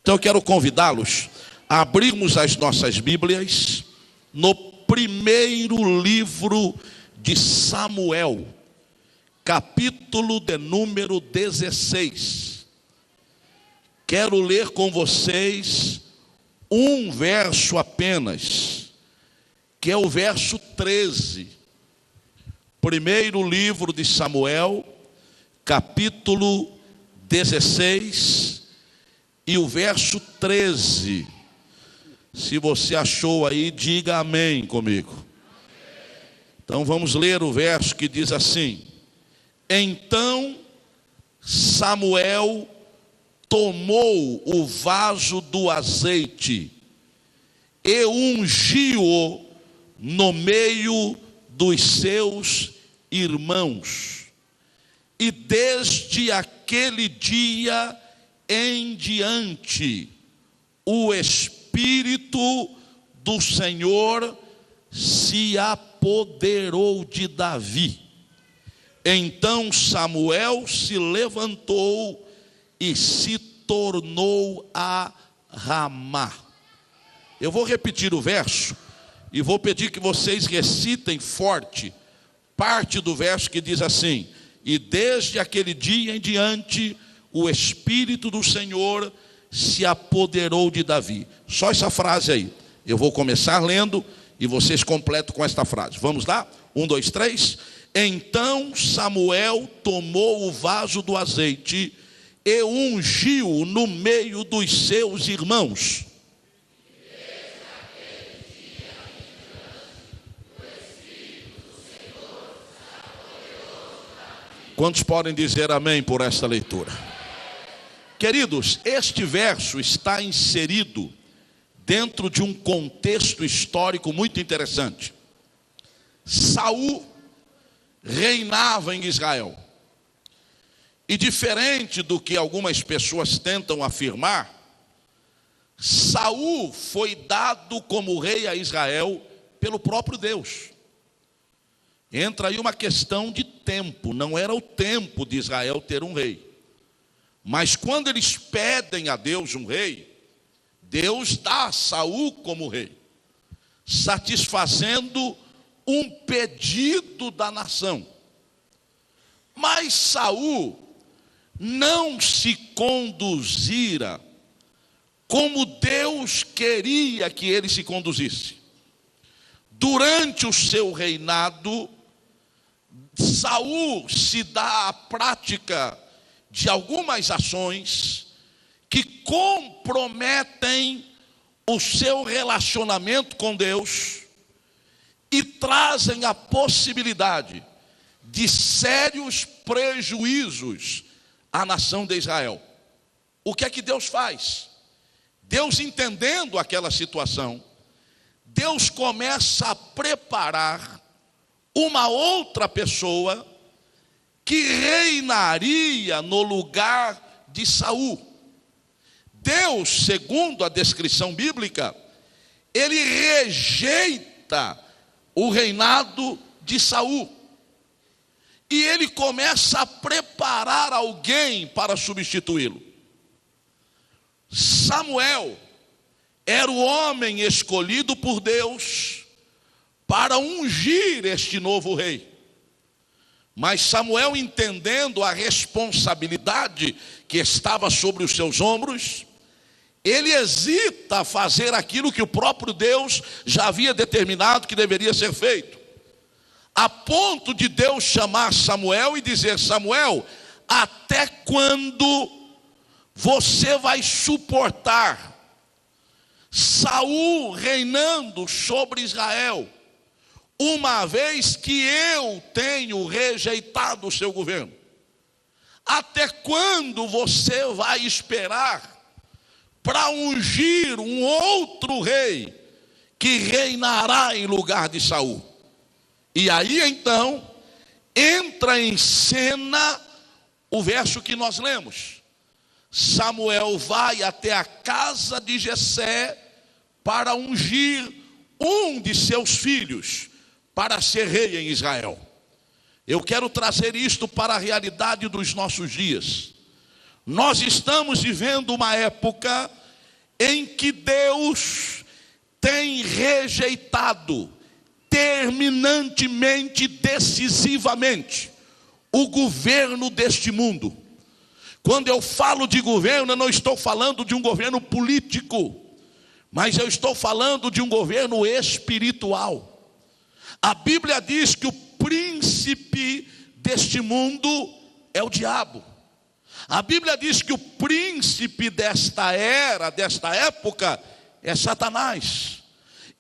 Então eu quero convidá-los a abrirmos as nossas Bíblias no primeiro livro de Samuel, capítulo de número 16. Quero ler com vocês um verso apenas, que é o verso 13. Primeiro livro de Samuel, capítulo 16 e o verso 13. Se você achou aí, diga amém comigo. Então vamos ler o verso que diz assim: Então Samuel tomou o vaso do azeite e ungiu-o no meio dos seus irmãos. E desde aquele dia em diante, o Espírito do Senhor se apoderou de Davi. Então Samuel se levantou e se tornou a Ramá. Eu vou repetir o verso e vou pedir que vocês recitem forte parte do verso que diz assim: E desde aquele dia em diante, o Espírito do Senhor se apoderou de Davi. Só essa frase aí. Eu vou começar lendo e vocês completam com esta frase. Vamos lá? 1, 2, 3. Então Samuel tomou o vaso do azeite e ungiu no meio dos seus irmãos. Quantos podem dizer amém por esta leitura? Queridos, este verso está inserido dentro de um contexto histórico muito interessante. Saul reinava em Israel. E diferente do que algumas pessoas tentam afirmar, Saul foi dado como rei a Israel pelo próprio Deus. Entra aí uma questão de tempo. Não era o tempo de Israel ter um rei. Mas quando eles pedem a Deus um rei, Deus dá a Saul como rei, satisfazendo um pedido da nação. Mas Saul não se conduzira como Deus queria que ele se conduzisse. Durante o seu reinado, Saul se dá à prática de algumas ações que comprometem o seu relacionamento com Deus e trazem a possibilidade de sérios prejuízos à nação de Israel. O que é que Deus faz? Deus, entendendo aquela situação, Deus começa a preparar uma outra pessoa que reinaria no lugar de Saul. Deus, segundo a descrição bíblica, ele rejeita o reinado de Saul. E ele começa a preparar alguém para substituí-lo. Samuel era o homem escolhido por Deus para ungir este novo rei. Mas Samuel, entendendo a responsabilidade que estava sobre os seus ombros, ele hesita a fazer aquilo que o próprio Deus já havia determinado que deveria ser feito. A ponto de Deus chamar Samuel e dizer: Samuel, até quando você vai suportar Saul reinando sobre Israel, uma vez que eu tenho rejeitado o seu governo? Até quando você vai esperar para ungir um outro rei que reinará em lugar de Saul? E aí então entra em cena o verso que nós lemos. Samuel vai até a casa de Jessé para ungir um de seus filhos para ser rei em Israel. Eu quero trazer isto para a realidade dos nossos dias. Nós estamos vivendo uma época em que Deus tem rejeitado terminantemente, decisivamente, o governo deste mundo. Quando eu falo de governo, eu não estou falando de um governo político, mas eu estou falando de um governo espiritual. A Bíblia diz que o príncipe deste mundo é o diabo. A Bíblia diz que o príncipe desta era, desta época, é Satanás.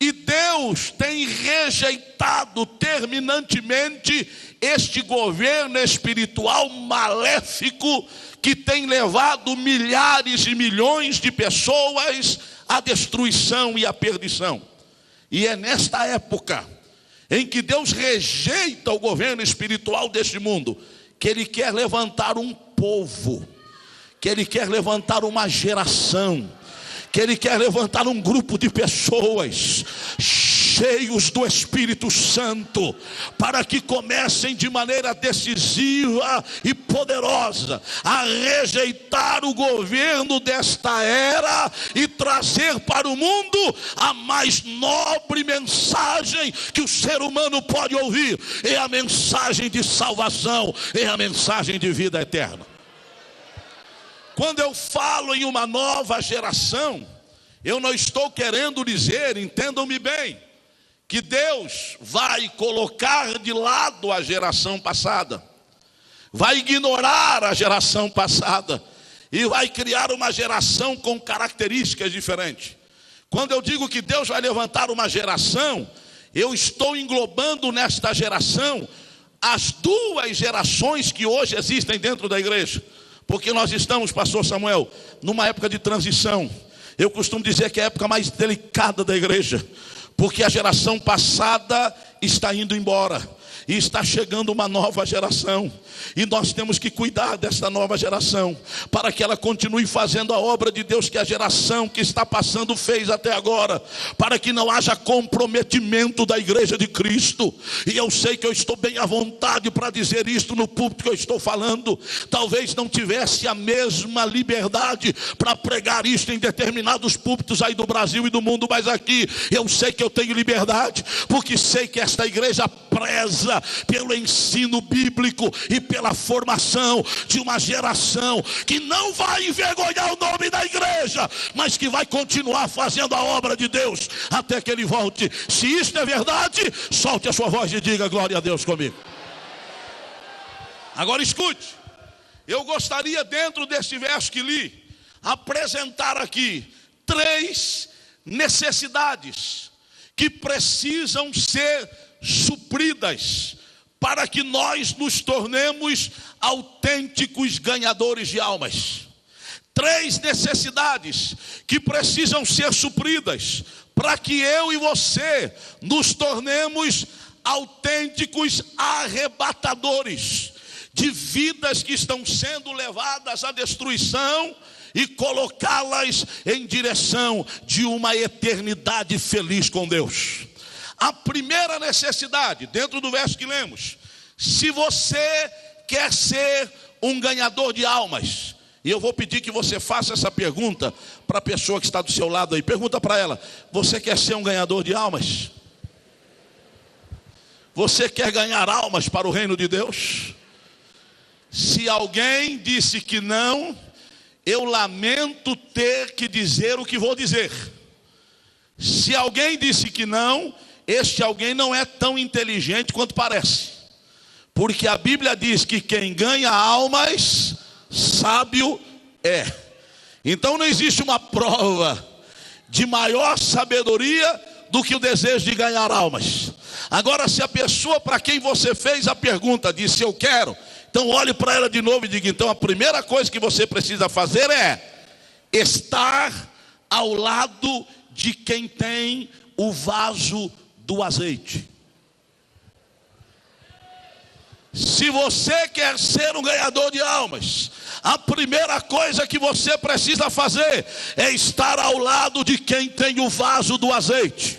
E Deus tem rejeitado terminantemente este governo espiritual maléfico que tem levado milhares e milhões de pessoas à destruição e à perdição. E é nesta época em que Deus rejeita o governo espiritual deste mundo que Ele quer levantar um povo, que Ele quer levantar uma geração, que Ele quer levantar um grupo de pessoas cheios do Espírito Santo, para que comecem de maneira decisiva e poderosa a rejeitar o governo desta era e trazer para o mundo a mais nobre mensagem que o ser humano pode ouvir: é a mensagem de salvação, é a mensagem de vida eterna. Quando eu falo em uma nova geração, eu não estou querendo dizer, entendam-me bem, que Deus vai colocar de lado a geração passada, vai ignorar a geração passada e vai criar uma geração com características diferentes. Quando eu digo que Deus vai levantar uma geração, eu estou englobando nesta geração as duas gerações que hoje existem dentro da igreja. Porque nós estamos, pastor Samuel, numa época de transição. Eu costumo dizer que é a época mais delicada da igreja, porque a geração passada está indo embora e está chegando uma nova geração, e nós temos que cuidar dessa nova geração, para que ela continue fazendo a obra de Deus que a geração que está passando fez até agora, para que não haja comprometimento da igreja de Cristo. E eu sei que eu estou bem à vontade para dizer isto no púlpito que eu estou falando. Talvez não tivesse a mesma liberdade para pregar isto em determinados púlpitos aí do Brasil e do mundo, mas aqui eu sei que eu tenho liberdade, porque sei que esta igreja preza pelo ensino bíblico e pela formação de uma geração que não vai envergonhar o nome da igreja, mas que vai continuar fazendo a obra de Deus até que Ele volte. Se isto é verdade, solte a sua voz e diga glória a Deus comigo. Agora escute, eu gostaria, dentro desse verso que li, apresentar aqui 3 necessidades que precisam ser supridas para que nós nos tornemos autênticos ganhadores de almas. 3 necessidades que precisam ser supridas para que eu e você nos tornemos autênticos arrebatadores de vidas que estão sendo levadas à destruição e colocá-las em direção de uma eternidade feliz com Deus. A primeira necessidade, dentro do verso que lemos: se você quer ser um ganhador de almas, e eu vou pedir que você faça essa pergunta para a pessoa que está do seu lado aí. Pergunta para ela: você quer ser um ganhador de almas? Você quer ganhar almas para o reino de Deus? Se alguém disse que não, eu lamento ter que dizer o que vou dizer. Se alguém disse que não, este alguém não é tão inteligente quanto parece, porque a Bíblia diz que quem ganha almas, sábio é. Então não existe uma prova de maior sabedoria do que o desejo de ganhar almas. Agora, se a pessoa para quem você fez a pergunta disse eu quero, então olhe para ela de novo e diga: então a primeira coisa que você precisa fazer é estar ao lado de quem tem o vaso do azeite. Se você quer ser um ganhador de almas, a primeira coisa que você precisa fazer é estar ao lado de quem tem o vaso do azeite.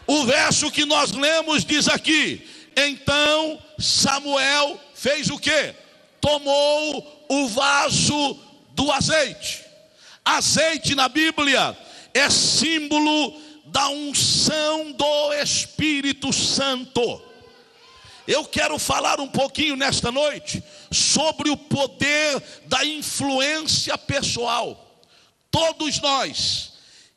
O verso que nós lemos diz aqui: então Samuel fez o quê? Tomou o vaso do azeite. Azeite na Bíblia é símbolo da unção do Espírito Santo. Eu quero falar um pouquinho nesta noite sobre o poder da influência pessoal. Todos nós,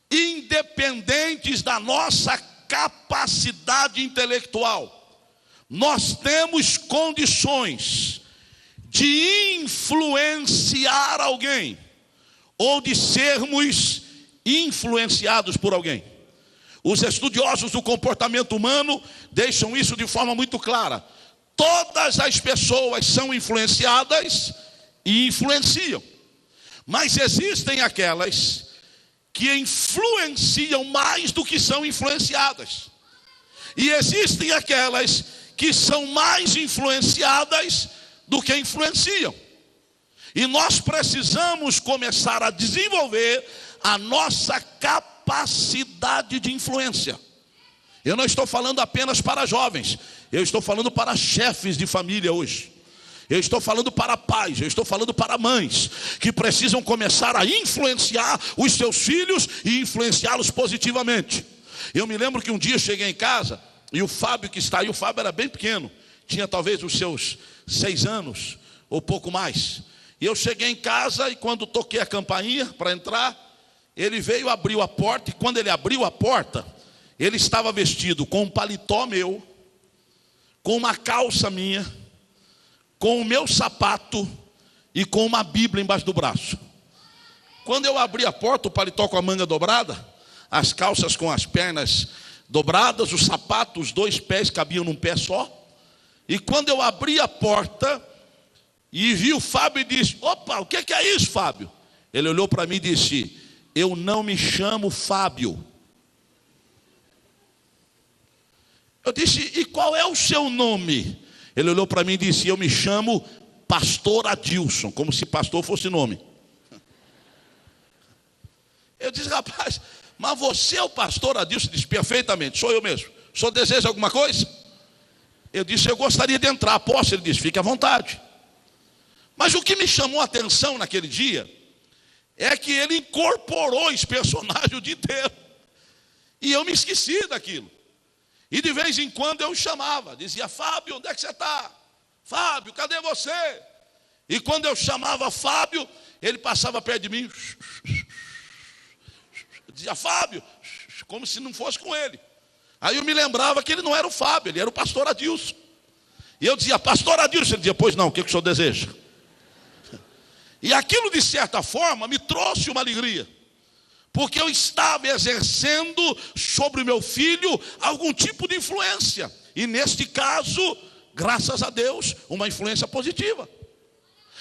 independentes da nossa capacidade intelectual, nós temos condições de influenciar alguém ou de sermos influenciados por alguém. Os estudiosos do comportamento humano deixam isso de forma muito clara. Todas as pessoas são influenciadas e influenciam. Mas existem aquelas que influenciam mais do que são influenciadas. E existem aquelas que são mais influenciadas do que influenciam. E nós precisamos começar a desenvolver a nossa capacidade de influência. Eu não estou falando apenas para jovens, eu estou falando para chefes de família hoje. Eu estou falando para pais, eu estou falando para mães que precisam começar a influenciar os seus filhos e influenciá-los positivamente. Eu me lembro que um dia eu cheguei em casa e o Fábio que está aí, o Fábio era bem pequeno, tinha talvez os seus 6 anos ou pouco mais. E eu cheguei em casa e quando toquei a campainha para entrar, ele veio, abriu a porta, e quando ele abriu a porta, ele estava vestido com um paletó meu, com uma calça minha, com o meu sapato e com uma Bíblia embaixo do braço. Quando eu abri a porta, o paletó com a manga dobrada, as calças com as pernas dobradas, os sapatos, os 2 pés cabiam num pé só. E quando eu abri a porta e vi o Fábio e disse: opa, o que é isso, Fábio? Ele olhou para mim e disse: eu não me chamo Fábio. Eu disse: e qual é o seu nome? Ele olhou para mim e disse: eu me chamo Pastor Adilson, como se pastor fosse nome. Eu disse: rapaz, mas você é o pastor Adilson? Ele disse: perfeitamente, sou eu mesmo. O senhor deseja alguma coisa? Eu disse: eu gostaria de entrar. Posso? Ele disse: fique à vontade. Mas o que me chamou a atenção naquele dia é que ele incorporou esse personagem o dia inteiro. E eu me esqueci daquilo. E de vez em quando eu o chamava, dizia: Fábio, onde é que você está? Fábio, cadê você? E quando eu chamava Fábio, ele passava perto de mim. Eu dizia: Fábio, como se não fosse com ele. Aí eu me lembrava que ele não era o Fábio, ele era o pastor Adilson. E eu dizia: pastor Adilson. Ele dizia: pois não, o que o senhor deseja? E aquilo de certa forma me trouxe uma alegria, porque eu estava exercendo sobre o meu filho algum tipo de influência. E neste caso, graças a Deus, uma influência positiva.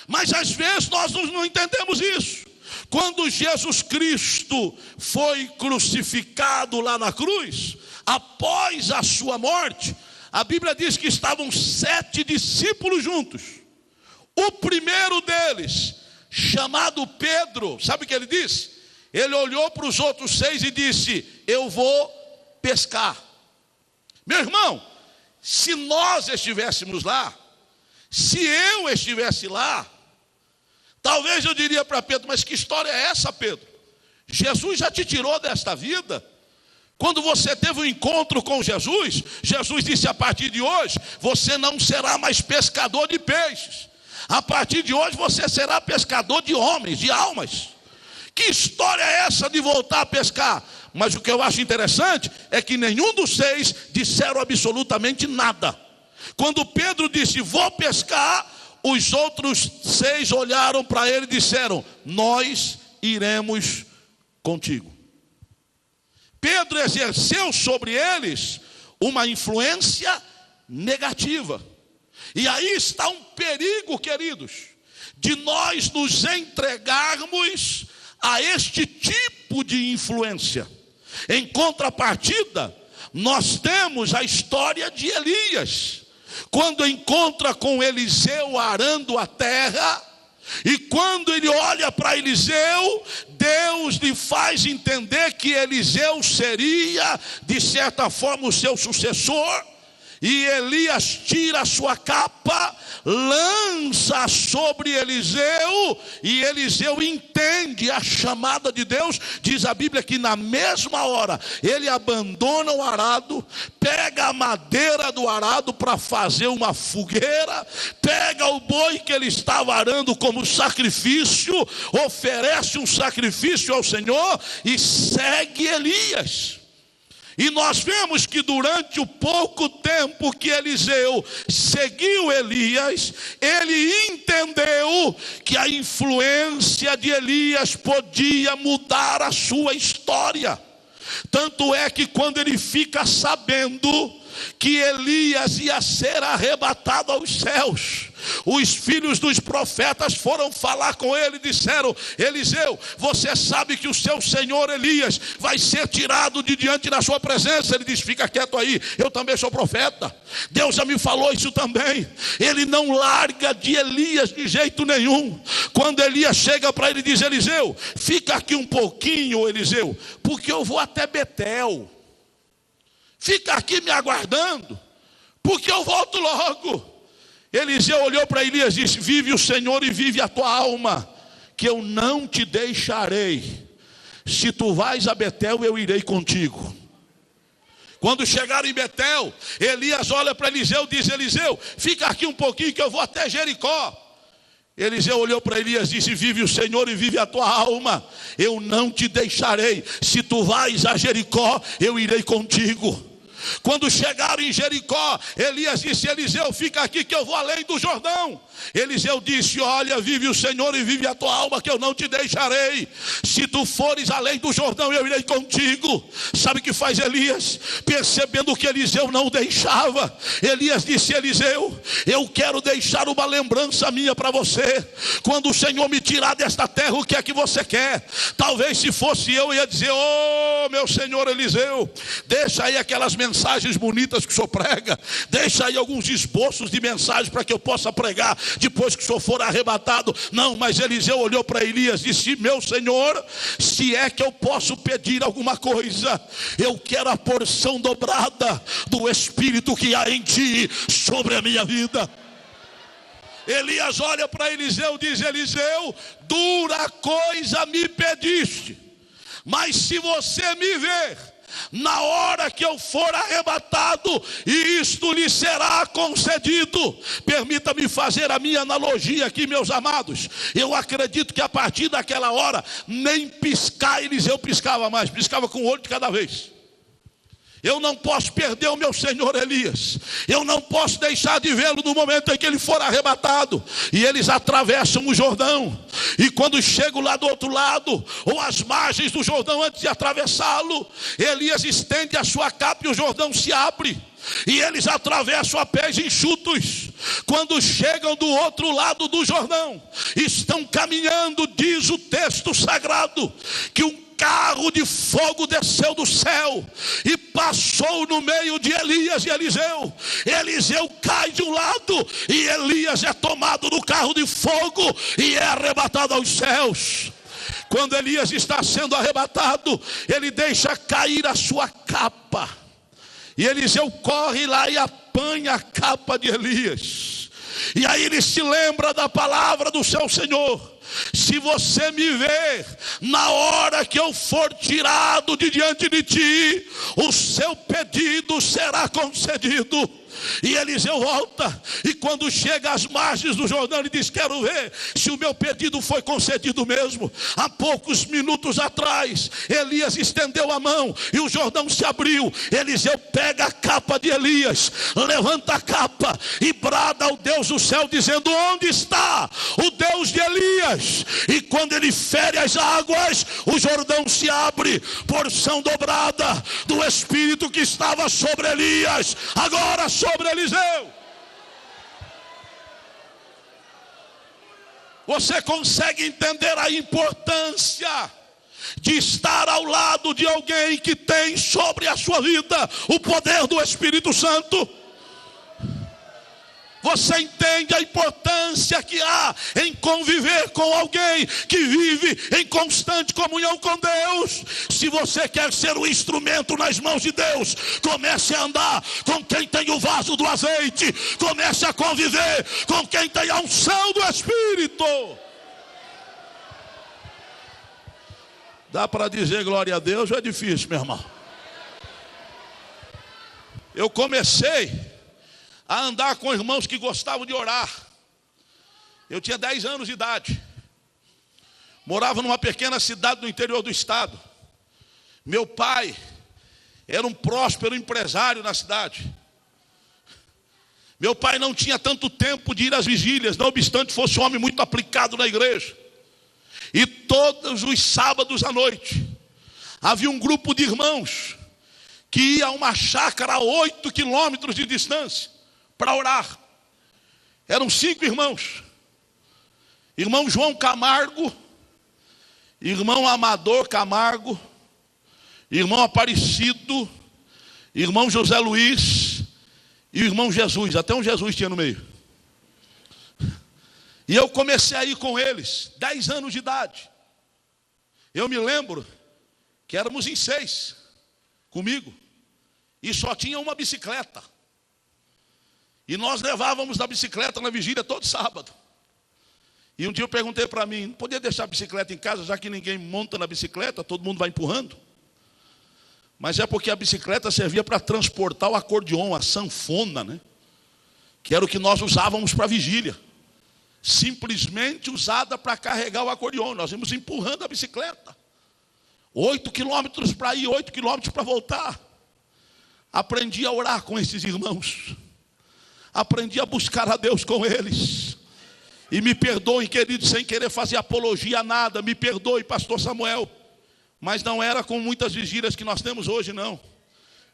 Mas às vezes nós não entendemos isso. Quando Jesus Cristo foi crucificado lá na cruz, após a sua morte, a Bíblia diz que estavam 7 discípulos juntos. O primeiro deles, chamado Pedro, sabe o que ele disse? Ele olhou para os outros 6 e disse: eu vou pescar. Meu irmão, se nós estivéssemos lá, se eu estivesse lá, talvez eu diria para Pedro: mas que história é essa, Pedro? Jesus já te tirou desta vida. Quando você teve um encontro com Jesus, Jesus disse: a partir de hoje, você não será mais pescador de peixes. A partir de hoje você será pescador de homens, de almas. Que história é essa de voltar a pescar? Mas o que eu acho interessante é que nenhum dos 6 disseram absolutamente nada. Quando Pedro disse: vou pescar, os outros 6 olharam para ele e disseram: nós iremos contigo. Pedro exerceu sobre eles uma influência negativa. E aí está um perigo, queridos, de nós nos entregarmos a este tipo de influência. Em contrapartida, nós temos a história de Elias, quando encontra com Eliseu arando a terra, e quando ele olha para Eliseu, Deus lhe faz entender que Eliseu seria, de certa forma, o seu sucessor. E Elias tira a sua capa, lança sobre Eliseu, e Eliseu entende a chamada de Deus. Diz a Bíblia que na mesma hora ele abandona o arado, pega a madeira do arado para fazer uma fogueira, pega o boi que ele estava arando como sacrifício, oferece um sacrifício ao Senhor e segue Elias. E nós vemos que durante o pouco tempo que Eliseu seguiu Elias, ele entendeu que a influência de Elias podia mudar a sua história. Tanto é que quando ele fica sabendo que Elias ia ser arrebatado aos céus, os filhos dos profetas foram falar com ele e disseram: Eliseu, você sabe que o seu senhor Elias vai ser tirado de diante da sua presença. Ele diz: fica quieto aí, eu também sou profeta, Deus já me falou isso também. Ele não larga de Elias de jeito nenhum. Quando Elias chega para ele e diz: Eliseu, fica aqui um pouquinho, Eliseu, porque eu vou até Betel, fica aqui me aguardando, porque eu volto logo. Eliseu olhou para Elias e disse: vive o Senhor e vive a tua alma, que eu não te deixarei. Se tu vais a Betel, eu irei contigo. Quando chegaram em Betel, Elias olha para Eliseu e diz: Eliseu, fica aqui um pouquinho que eu vou até Jericó. Eliseu olhou para Elias e disse: vive o Senhor e vive a tua alma, eu não te deixarei. Se tu vais a Jericó, eu irei contigo. Quando chegaram em Jericó, Elias disse: Eliseu, fica aqui que eu vou além do Jordão. Eliseu disse: olha, vive o Senhor e vive a tua alma, que eu não te deixarei. Se tu fores além do Jordão, eu irei contigo. Sabe o que faz Elias? Percebendo que Eliseu não deixava, Elias disse: Eliseu, eu quero deixar uma lembrança minha para você. Quando o Senhor me tirar desta terra, o que é que você quer? Talvez se fosse eu ia dizer: oh, meu senhor Eliseu, deixa aí aquelas mensagens bonitas que o senhor prega, deixa aí alguns esboços de mensagem para que eu possa pregar depois que o senhor for arrebatado. Não, mas Eliseu olhou para Elias e disse: meu senhor, se é que eu posso pedir alguma coisa, eu quero a porção dobrada do Espírito que há em ti sobre a minha vida. Elias olha para Eliseu e diz: Eliseu, dura coisa me pediste, mas se você me ver na hora que eu for arrebatado, isto lhe será concedido. Permita-me fazer a minha analogia aqui, meus amados. Eu acredito que a partir daquela hora, nem piscar Eliseu piscava mais, piscava com o olho de cada vez. Eu não posso perder o meu senhor Elias, eu não posso deixar de vê-lo no momento em que ele for arrebatado. E eles atravessam o Jordão, e quando chegam lá do outro lado, ou às margens do Jordão, antes de atravessá-lo, Elias estende a sua capa e o Jordão se abre, e eles atravessam a pés enxutos. Quando chegam do outro lado do Jordão, estão caminhando, diz o texto sagrado, que um carro de fogo desceu do céu e passou no meio de Elias e Eliseu. Eliseu cai de um lado e Elias é tomado no carro de fogo e é arrebatado aos céus. Quando Elias está sendo arrebatado, ele deixa cair a sua capa, e Eliseu corre lá e apanha a capa de Elias. E aí ele se lembra da palavra do seu Senhor: se você me ver na hora que eu for tirado de diante de ti, o seu pedido será concedido. E Eliseu volta, e quando chega às margens do Jordão, ele diz: quero ver se o meu pedido foi concedido mesmo. Há poucos minutos atrás, Elias estendeu a mão e o Jordão se abriu. Eliseu pega a capa de Elias, levanta a capa e brada ao Deus do céu, dizendo: onde está o Deus de Elias? E quando ele fere as águas, o Jordão se abre, porção dobrada do Espírito que estava sobre Elias, agora sobre Eliseu. Você consegue entender a importância de estar ao lado de alguém que tem sobre a sua vida o poder do Espírito Santo? Você entende a importância que há em conviver com alguém que vive em constante comunhão com Deus? Se você quer ser um instrumento nas mãos de Deus, comece a andar com quem tem o vaso do azeite. Comece a conviver com quem tem a unção do Espírito. Dá para dizer glória a Deus ou é difícil, meu irmão? Eu comecei a andar com irmãos que gostavam de orar. Eu tinha 10 anos de idade. Morava numa pequena cidade do interior do estado. Meu pai era um próspero empresário na cidade. Meu pai não tinha tanto tempo de ir às vigílias, não obstante fosse um homem muito aplicado na igreja. E todos os sábados à noite havia um grupo de irmãos que ia a uma chácara a 8 quilômetros de distância para orar. Eram 5 irmãos. Irmão João Camargo, irmão Amador Camargo, irmão Aparecido, irmão José Luiz e o irmão Jesus. Até um Jesus tinha no meio. E eu comecei a ir com eles, 10 anos de idade. Eu me lembro que éramos em 6 comigo e só tinha uma bicicleta. E nós levávamos a bicicleta na vigília todo sábado. E um dia eu perguntei para mim, não podia deixar a bicicleta em casa, já que ninguém monta na bicicleta, todo mundo vai empurrando? Mas é porque a bicicleta servia para transportar o acordeon, a sanfona, né? Que era o que nós usávamos para a vigília. Simplesmente usada para carregar o acordeon. Nós íamos empurrando a bicicleta. 8 quilômetros para ir, 8 quilômetros para voltar. Aprendi a orar com esses irmãos. Aprendi a buscar a Deus com eles. E me perdoem, queridos, sem querer fazer apologia a nada. Me perdoe, pastor Samuel. Mas não era com muitas vigílias que nós temos hoje, não.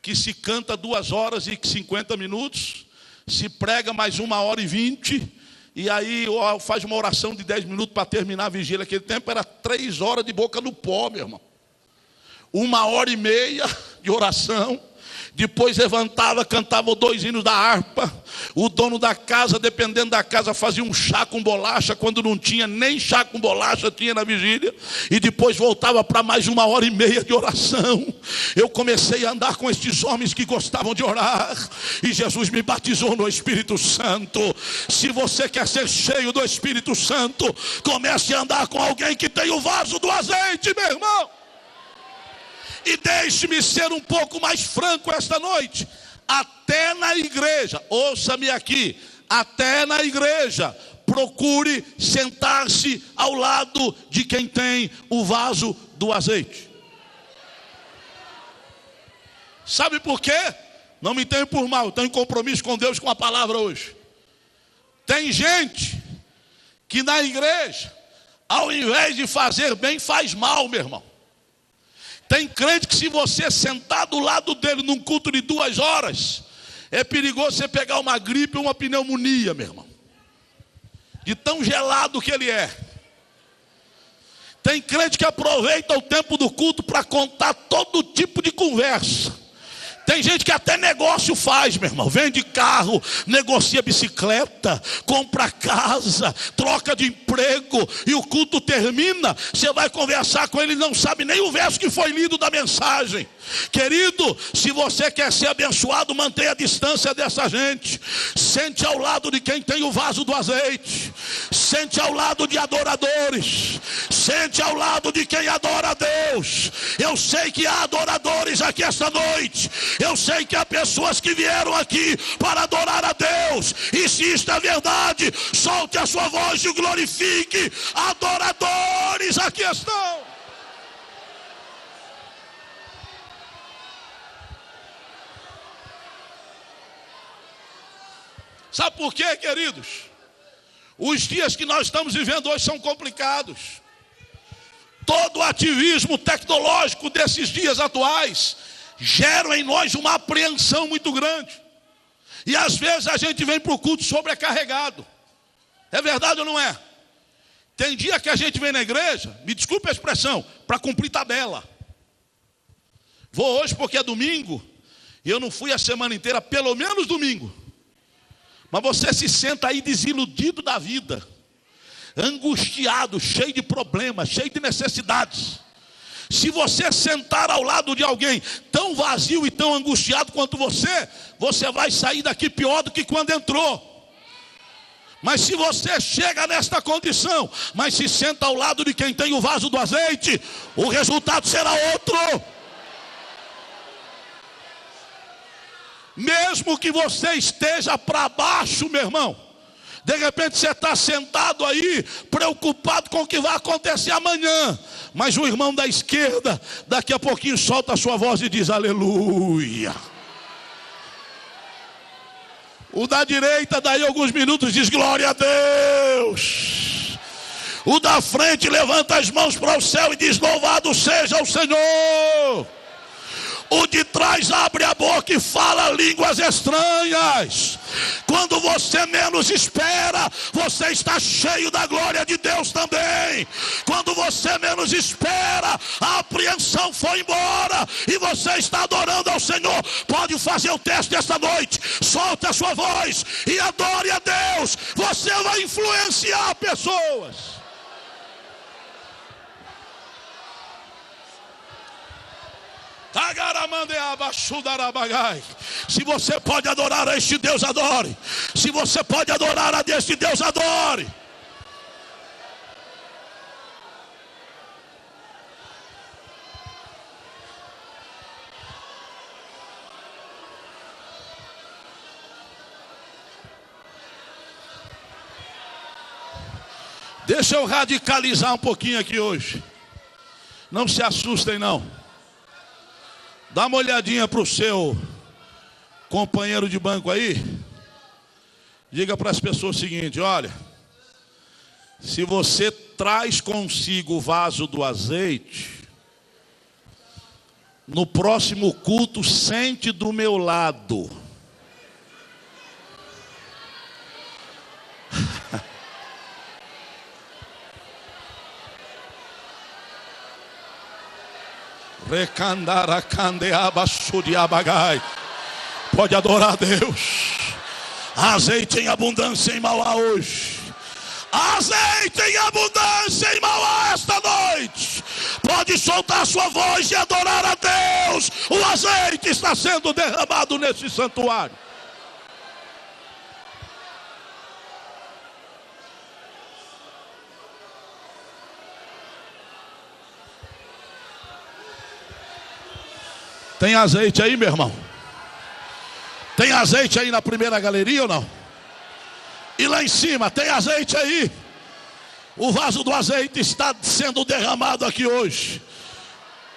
Que se canta 2 horas e 50 minutos. Se prega mais 1h20. E aí faz uma oração de 10 minutos para terminar a vigília. Aquele tempo era 3 horas de boca no pó, meu irmão. 1h30 de oração. Depois levantava, cantava 2 hinos da harpa. O dono da casa, dependendo da casa, fazia um chá com bolacha. Quando não tinha nem chá com bolacha, tinha na vigília. E depois voltava para mais 1h30 de oração. Eu comecei a andar com estes homens que gostavam de orar. E Jesus me batizou no Espírito Santo. Se você quer ser cheio do Espírito Santo, comece a andar com alguém que tem o vaso do azeite, meu irmão. E deixe-me ser um pouco mais franco esta noite. Até na igreja, ouça-me aqui, até na igreja, procure sentar-se ao lado de quem tem o vaso do azeite. Sabe por quê? Não me tenho por mal, tenho compromisso com Deus, com a palavra hoje. Tem gente que na igreja, ao invés de fazer bem, faz mal, meu irmão. Tem crente que se você sentar do lado dele num culto de 2 horas, é perigoso você pegar uma gripe ou uma pneumonia, meu irmão. De tão gelado que ele é. Tem crente que aproveita o tempo do culto para contar todo tipo de conversa. Tem gente que até negócio faz, meu irmão. Vende carro, negocia bicicleta, compra casa, troca de emprego. E o culto termina, você vai conversar com ele e não sabe nem o verso que foi lido da mensagem. Querido, se você quer ser abençoado, mantenha a distância dessa gente. Sente ao lado de quem tem o vaso do azeite. Sente ao lado de adoradores. Sente ao lado de quem adora a Deus. Eu sei que há adoradores aqui esta noite. Eu sei que há pessoas que vieram aqui para adorar a Deus. E se isto é verdade, solte a sua voz e o glorifique. Adoradores aqui estão. Sabe por quê, queridos? Os dias que nós estamos vivendo hoje são complicados. Todo o ativismo tecnológico desses dias atuais gera em nós uma apreensão muito grande. E às vezes a gente vem para o culto sobrecarregado. É verdade ou não é? Tem dia que a gente vem na igreja, me desculpe a expressão, para cumprir tabela. Vou hoje porque é domingo, e eu não fui a semana inteira, pelo menos domingo. Mas você se senta aí desiludido da vida, angustiado, cheio de problemas, cheio de necessidades. Se você sentar ao lado de alguém tão vazio e tão angustiado quanto você, você vai sair daqui pior do que quando entrou. Mas se você chega nesta condição, mas se senta ao lado de quem tem o vaso do azeite, o resultado será outro. Mesmo que você esteja para baixo, meu irmão, de repente você está sentado aí, preocupado com o que vai acontecer amanhã. Mas o irmão da esquerda, daqui a pouquinho solta a sua voz e diz aleluia. O da direita, daí alguns minutos, diz glória a Deus. O da frente levanta as mãos para o céu e diz louvado seja o Senhor. O de trás abre a boca e fala línguas estranhas. Quando você menos espera, você está cheio da glória de Deus também. Quando você menos espera, a apreensão foi embora e você está adorando ao Senhor. Pode fazer o teste esta noite. Solta a sua voz e adore a Deus. Você vai influenciar pessoas. Se você pode adorar a este Deus, adore. Se você pode adorar a este Deus, adore. Deixa eu radicalizar um pouquinho aqui hoje. Não se assustem não. Dá uma olhadinha para o seu companheiro de banco aí. Diga para as pessoas o seguinte: olha, se você traz consigo o vaso do azeite, no próximo culto sente do meu lado. Pode adorar a Deus. Azeite em abundância em Mauá hoje. Azeite em abundância em Mauá esta noite. Pode soltar sua voz e adorar a Deus. O azeite está sendo derramado nesse santuário. Tem azeite aí, meu irmão? Tem azeite aí na primeira galeria ou não? E lá em cima, tem azeite aí? O vaso do azeite está sendo derramado aqui hoje.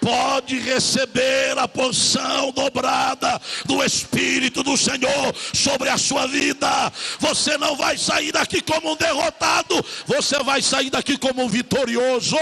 Pode receber a porção dobrada do Espírito do Senhor sobre a sua vida. Você não vai sair daqui como um derrotado, você vai sair daqui como um vitorioso.